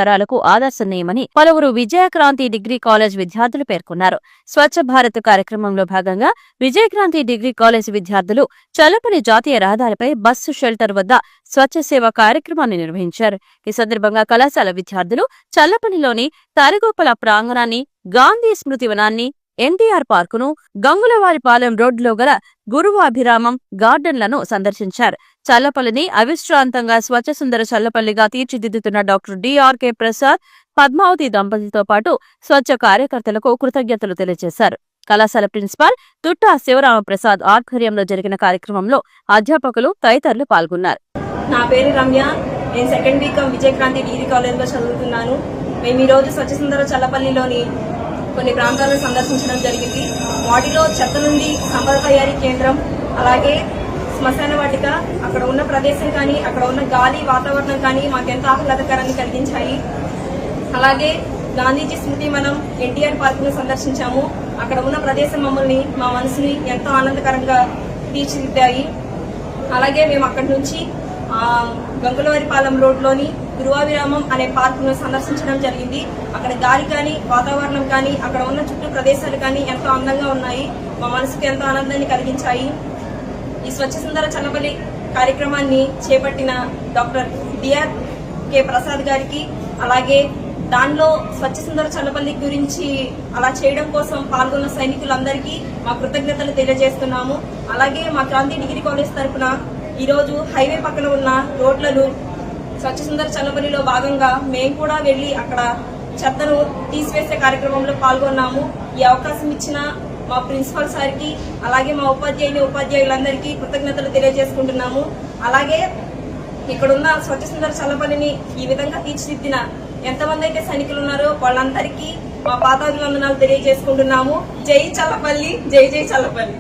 తరాలకు ఆదర్శనీయమని పలువురు Vijayakranthi degree college విద్యార్థులు పేర్కొన్నారు. స్వచ్ఛ భారత్ కార్యక్రమంలో భాగంగా విజయక్రాంతి డిగ్రీ కాలేజ్ విద్యార్థులు చల్లపల్లి జాతీయ రహదారిపై బస్సు షెల్టర్ వద్ద స్వచ్ఛ సేవ కార్యక్రమాన్ని నిర్వహించారు. ఈ సందర్భంగా కళాశాల విద్యార్థులు చల్లపల్లిలోని తరగోపల ప్రాంగణాన్ని, గాంధీ స్మృతి వనాన్ని, ఎన్టీఆర్ పార్కును, గంగులవారిపాలెం రోడ్డులో గల గురువాభిరామం గార్డెన్లను సందర్శించారు. చల్లపల్లిని అవిశ్రాంతంగా స్వచ్ఛ సుందర చల్లపల్లిగా తీర్చిదిద్దుతున్న డాక్టర్ డిఆర్కే ప్రసాద్, పద్మావతి దంపతులతో పాటు స్వచ్ఛ కార్యకర్తలకు కృతజ్ఞతలు తెలియజేశారు. కళాశాల ప్రిన్సిపాల్ తుట్టా శివరామప్రసాద్ ఆధ్వర్యంలో జరిగిన కార్యక్రమంలో అధ్యాపకులు తదితరులు పాల్గొన్నారు. నా పేరు రమ్య. నేను సెకండ్ వీక్ విజయక్రాంతి డిగ్రీ కాలేజ్లో చదువుతున్నాను. మేము ఈరోజు స్వచ్ఛ సుందర చల్లపల్లిలోని కొన్ని ప్రాంతాలను సందర్శించడం జరిగింది. వాటిలో చెత్త నుండి సంపద తయారీ కేంద్రం, అలాగే శ్మశాన వాటిక, అక్కడ ఉన్న ప్రదేశం కానీ అక్కడ ఉన్న గాలి వాతావరణం కానీ మాకెంతో ఆహ్లాదకరాన్ని కలిగించాయి. అలాగే గాంధీజీ స్మృతి మనం ఎన్టీఆర్ పార్కును సందర్శించాము. అక్కడ ఉన్న ప్రదేశం మమ్మల్ని, మా మనసుని ఎంతో ఆనందకరంగా తీర్చిదిద్దాయి. అలాగే మేము అక్కడి నుంచి గంగులవారిపాలెం రోడ్లోని గురువాభిరామం అనే పార్కును సందర్శించడం జరిగింది. అక్కడ గాలి కానీ వాతావరణం కానీ అక్కడ ఉన్న చుట్టూ ప్రదేశాలు కానీ ఎంతో అందంగా ఉన్నాయి. మా మనసుకు ఎంతో ఆనందాన్ని కలిగించాయి. ఈ స్వచ్ఛ సుందర చల్లపల్లి కార్యక్రమాన్ని చేపట్టిన డాక్టర్ డిఆర్కే ప్రసాద్ గారికి, అలాగే దానిలో స్వచ్ఛ సుందర చల్లపల్లి గురించి అలా చేయడం కోసం పాల్గొన్న సైనికులందరికీ మా కృతజ్ఞతలు తెలియజేస్తున్నాము. అలాగే మా క్రాంతి డిగ్రీ కాలేజ్ తరఫున ఈరోజు హైవే పక్కన ఉన్న రోడ్లను స్వచ్ఛ సుందర చల్లపల్లిలో భాగంగా మేము కూడా వెళ్లి అక్కడ చెత్తను తీసివేసే కార్యక్రమంలో పాల్గొన్నాము. ఈ అవకాశం ఇచ్చిన మా ప్రిన్సిపల్ సార్కి, అలాగే మా ఉపాధ్యాయులందరికీ కృతజ్ఞతలు తెలియజేసుకుంటున్నాము. అలాగే ఇక్కడున్న స్వచ్ఛ సుందర చల్లపల్లిని ఈ విధంగా తీర్చిదిద్దిన ఎంతమంది అయితే సైనికులు ఉన్నారో వాళ్ళందరికీ మా పాదాభివందనాలు తెలియజేసుకుంటున్నాము. జై చల్లపల్లి, జై జై చల్లపల్లి.